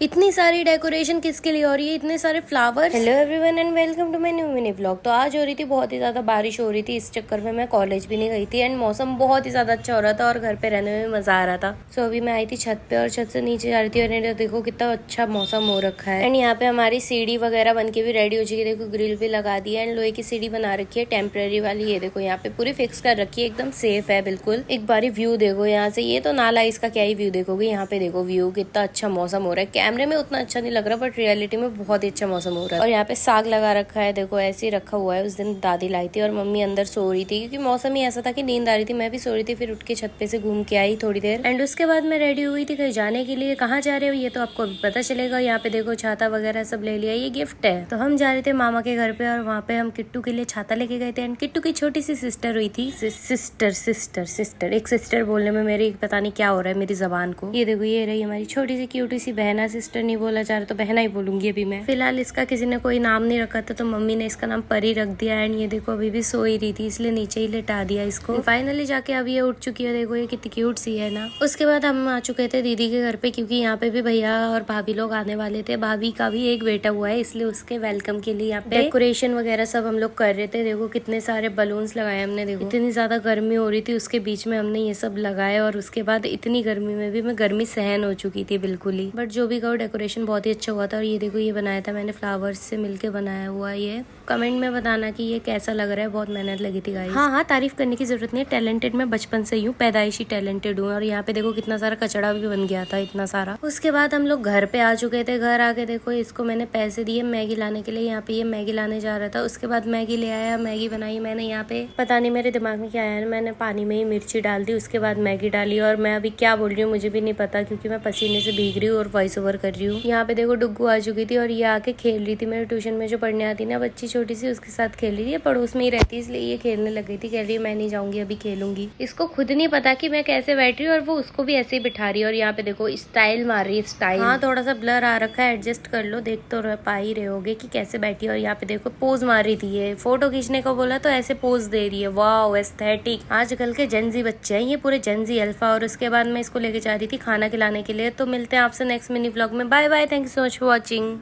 इतनी सारी डेकोरेशन किसके लिए हो रही है, इतने सारे flowers. Hello everyone and welcome to my new mini vlog. तो आज हो रही थी बहुत ही ज्यादा बारिश हो रही थी, इस चक्कर में मैं कॉलेज भी नहीं गई थी एंड मौसम बहुत ही ज्यादा अच्छा हो रहा था और घर पे रहने में मजा आ रहा था। सो अभी मैं आई थी छत पे और छत से नीचे जा रही थी और देखो कितना अच्छा मौसम हो रखा है। एंड यहाँ पे हमारी सीढ़ी वगैरह बन के भी रेडी हो चुकी है। देखो ग्रिल भी लगा दी है एंड लोहे की सीढ़ी बना रखी है टेम्पररी वाली। ये देखो यहाँ पे पूरी फिक्स कर रखी है, एकदम सेफ है बिल्कुल। एक बारी व्यू देखो यहाँ से, ये तो नाला, इसका क्या ही व्यू देखोगे। यहाँ पे देखो व्यू, कितना अच्छा मौसम हो रहा है। कैमरे में उतना अच्छा लग रहा बट रियलिटी में बहुत ही अच्छा मौसम हो रहा है। और यहाँ पे साग लगा रखा है, देखो ऐसे ही रखा हुआ है। उस दिन दादी लाई थी और मम्मी अंदर सो रही थी क्योंकि मौसम ही ऐसा था कि नींद आ रही थी। मैं भी सो रही थी, फिर उठ के छत पे से घूम के आई थोड़ी देर एंड उसके बाद मैं रेडी हुई थी कहीं जाने के लिए। कहाँ जा रहे हो ये तो आपको अभी पता चलेगा। यहाँ पे देखो छाता वगैरह सब ले लिया, ये गिफ्ट है। तो हम जा रहे थे मामा के घर पे और वहाँ पे हम किट्टू के लिए छाता लेके गए थे एंड किट्टू की छोटी सी सिस्टर हुई थी। सिस्टर एक सिस्टर बोलने में मेरी पता नहीं क्या हो रहा है मेरी जबान को। ये देखो ये रही हमारी छोटी सी क्यूटी सी बहना। सिस्टर नहीं बोला जा रहा तो बहना ही बोलूंगी अभी मैं। फिलहाल इसका किसी ने कोई नाम नहीं रखा था तो मम्मी ने इसका नाम परी रख दिया एंड ये देखो अभी भी सो ही रही थी इसलिए नीचे ही लेटा दिया इसको। फाइनली जाके अभी ये उठ चुकी है, देखो ये कितनी क्यूट सी है ना। उसके बाद हम आ चुके थे दीदी के घर पे क्योंकि यहाँ पे भी भैया और भाभी लोग आने वाले थे। भाभी का भी एक बेटा हुआ है इसलिए उसके वेलकम के लिए यहाँ पे डेकोरेशन वगैरह सब हम लोग कर रहे थे। देखो कितने सारे बलून्स लगाए हमने। देखो इतनी ज्यादा गर्मी हो रही थी उसके बीच में हमने ये सब लगाए और उसके बाद इतनी गर्मी में भी मैं गर्मी सहन हो चुकी थी बिल्कुल ही। बट जो भी कहो डेकोरेशन बहुत ही अच्छा हुआ था। और ये देखो ये बनाया था मैंने फ्लावर्स से मिलके बनाया हुआ। ये कमेंट में बताना कि ये कैसा लग रहा है, बहुत मेहनत लगी थी गाइस। हाँ तारीफ करने की जरूरत नहीं है, टैलेंटेड मैं बचपन से ही हूँ, पैदाइशी टैलेंटेड हूँ। और यहाँ पे देखो कितना सारा कचड़ा भी बन गया था, इतना सारा। उसके बाद हम लोग घर पे आ चुके थे। घर आके देखो इसको मैंने पैसे दिए मैगी लाने के लिए। यहाँ पे ये मैगी लाने जा रहा था, उसके बाद मैगी ले आया, मैगी बनाई मैंने। यहाँ पे पता नहीं मेरे दिमाग में क्या आया, मैंने पानी में ही मिर्ची डाल दी, उसके बाद मैगी डाली। और मैं अभी क्या बोल रही हूँ मुझे भी नहीं पता क्योंकि मैं पसीने से भीग रही हूँ और वॉइस ओवर कर रही हूँ। यहाँ पे देखो डुग्गू आ चुकी थी और ये आके खेल रही थी। मेरे ट्यूशन में जो पढ़ने आती ना बच्ची छोटी सी, उसके साथ खेल रही थी। पड़ोस में ही रहती इसलिए ये खेलने लग गई थी। कह रही है मैं नहीं जाऊंगी अभी खेलूंगी। इसको खुद नहीं पता कि मैं कैसे बैठ रही हूँ और वो उसको भी ऐसे ही बिठा रही है। और यहाँ पे देखो स्टाइल मार रही है, स्टाइल। हाँ थोड़ा सा ब्लर आ रखा है, एडजस्ट कर लो, देख तो पा ही रहे होगे कि कैसे बैठी है। और यहाँ पे देखो पोज मार रही थी, ये फोटो खींचने को बोला तो ऐसे पोज दे रही है। Wow aesthetic. आजकल के जेंजी बच्चे हैं ये, पूरे जेंजी अल्फा। और उसके बाद मैं इसको लेके जा रही थी खाना खिलाने के लिए। तो मिलते हैं आपसे नेक्स्ट मिनी व्लॉग में। Bye bye, thank you so much for watching.